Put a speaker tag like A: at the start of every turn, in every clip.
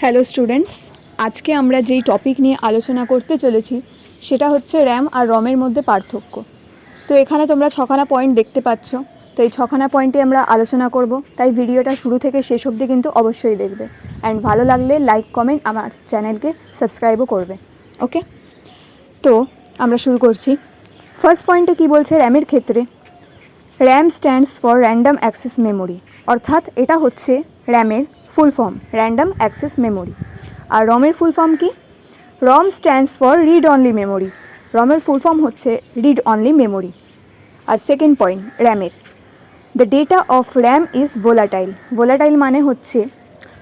A: Hello students, আজকে আমরা যেই টপিক নিয়ে আলোচনা করতে চলেছি সেটা হচ্ছে র্যাম আর রমের মধ্যে পার্থক্য। তো এখানে তোমরা ছখানা পয়েন্ট দেখতে পাচ্ছ। তো এই ছখানা পয়েন্টে আমরা আলোচনা করব, তাই ভিডিওটা শুরু থেকে শেষ অবধি কিন্তু অবশ্যই দেখবে। অ্যান্ড ভালো লাগলে লাইক কমেন্ট আমার চ্যানেলকে সাবস্ক্রাইবও করবে। ওকে, তো আমরা শুরু করছি। ফার্স্ট পয়েন্টে কি বলছে র্যামের ক্ষেত্রে, RAM stands for random access memory, অর্থাৎ এটা হচ্ছে র্যামের full form random access memory. আর রমের ফুল ফর্ম কি? ROM stands for read only memory, রমের ফুল ফর্ম হচ্ছে রিড অনলি মেমোরি। আর সেকেন্ড পয়েন্ট র্যামের, the data of RAM is volatile. Volatile মানে হচ্ছে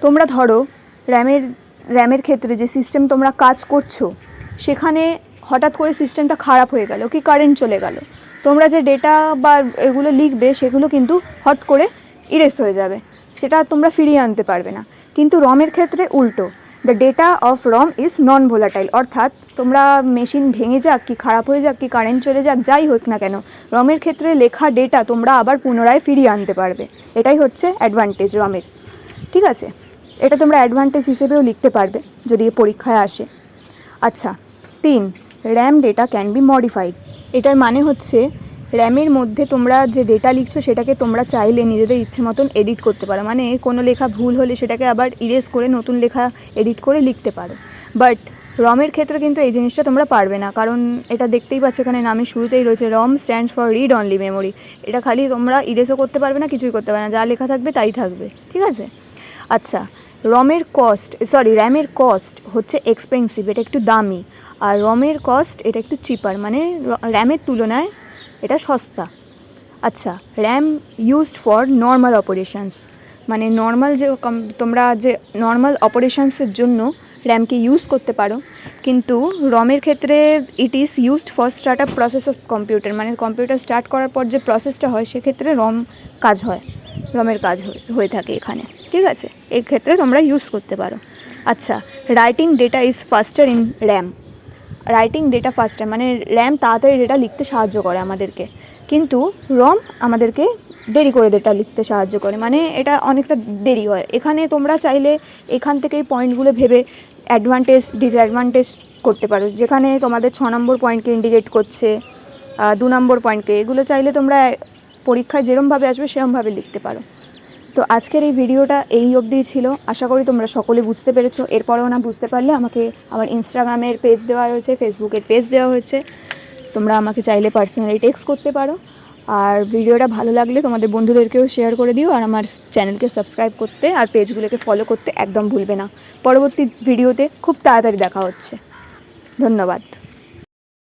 A: তোমরা ধরো র্যামের ক্ষেত্রে যে সিস্টেম তোমরা কাজ করছো সেখানে হঠাৎ করে সিস্টেমটা খারাপ হয়ে গেল, কি কারেন্ট চলে গেল, তোমরা যে ডেটা বা এগুলো লিখবে সেগুলো কিন্তু হট করে ইরেজ হয়ে যাবে, সেটা তোমরা ফিরিয়ে আনতে পারবে না। কিন্তু রমের ক্ষেত্রে উল্টো, the data of ROM is non volatile, অর্থাৎ তোমরা মেশিন ভেঙে যাক কি খারাপ হয়ে যাক কি কারেন্ট চলে যাক যাই হোক না কেন, রমের ক্ষেত্রে লেখা ডেটা তোমরা আবার পুনরায় ফিরিয়ে আনতে পারবে। এটাই হচ্ছে অ্যাডভান্টেজ রমের। ঠিক আছে, এটা তোমরা অ্যাডভান্টেজ হিসেবেও লিখতে পারবে যদি পরীক্ষায় আসে। আচ্ছা, 3, RAM data can be modified. এটার মানে হচ্ছে র্যামের মধ্যে তোমরা যে ডেটা লিখছো সেটাকে তোমরা চাইলে নিজেদের ইচ্ছে মতন এডিট করতে পারো, মানে কোনো লেখা ভুল হলে সেটাকে আবার ইরেজ করে নতুন লেখা এডিট করে লিখতে পারো। বাট রমের ক্ষেত্রে কিন্তু এই জিনিসটা তোমরা পারবে না, কারণ এটা দেখতেই পাচ্ছ এখানে নামে শুরুতেই রয়েছে ROM stands for read only memory. এটা খালি তোমরা ইরেজও করতে পারবে না, কিছুই করতে পারবে না, যা লেখা থাকবে তাই থাকবে। ঠিক আছে, আচ্ছা, র্যামের কস্ট হচ্ছে এক্সপেন্সিভ, এটা একটু দামি। আর রমের কস্ট এটা একটু চিপার, মানে র্যামের তুলনায় এটা সস্তা। আচ্ছা, র্যাম ইউজড ফর নর্মাল অপারেশানস, মানে নর্মাল যে তোমরা যে নর্মাল অপারেশানসের জন্য র্যামকে ইউজ করতে পারো, কিন্তু রমের ক্ষেত্রে it is used for start up process of computer, মানে কম্পিউটার স্টার্ট করার পর যে প্রসেসটা হয় সেক্ষেত্রে রমের কাজ হয়ে থাকে এখানে। ঠিক আছে, এই ক্ষেত্রে তোমরা ইউজ করতে পারো। আচ্ছা, writing data is ফাস্টার in RAM. Writing data ফাস্টার মানে র্যাম তাড়াতাড়ি ডেটা লিখতে সাহায্য করে আমাদেরকে, কিন্তু রম আমাদেরকে দেরি করে ডেটা লিখতে সাহায্য করে, মানে এটা অনেকটা দেরি হয়। এখানে তোমরা চাইলে এখান থেকেই পয়েন্টগুলো ভেবে অ্যাডভান্টেজ ডিসঅ্যাডভান্টেজ করতে পারো, যেখানে তোমাদের 6 নম্বর পয়েন্টকে ইন্ডিকেট করছে, 2 নম্বর পয়েন্টকে, এগুলো চাইলে তোমরা পরীক্ষায় যেরমভাবে আসবে সেরমভাবে লিখতে পারো। তো আজকের এই ভিডিওটা এই অবধিই ছিল, আশা করি তোমরা সকলে বুঝতে পেরেছো। এরপরেও না বুঝতে পারলে আমাকে আমার ইনস্টাগ্রামের পেজ দেওয়া হয়েছে, ফেসবুকের পেজ দেওয়া হয়েছে, তোমরা আমাকে চাইলে পার্সোনালি টেক্সট করতে পারো। আর ভিডিওটা ভালো লাগলে তোমাদের বন্ধুদেরকেও শেয়ার করে দিও, আর আমার চ্যানেলকে সাবস্ক্রাইব করতে আর পেজগুলোকে ফলো করতে একদম ভুলবে না। পরবর্তী ভিডিওতে খুব তাড়াতাড়ি দেখা হচ্ছে। ধন্যবাদ।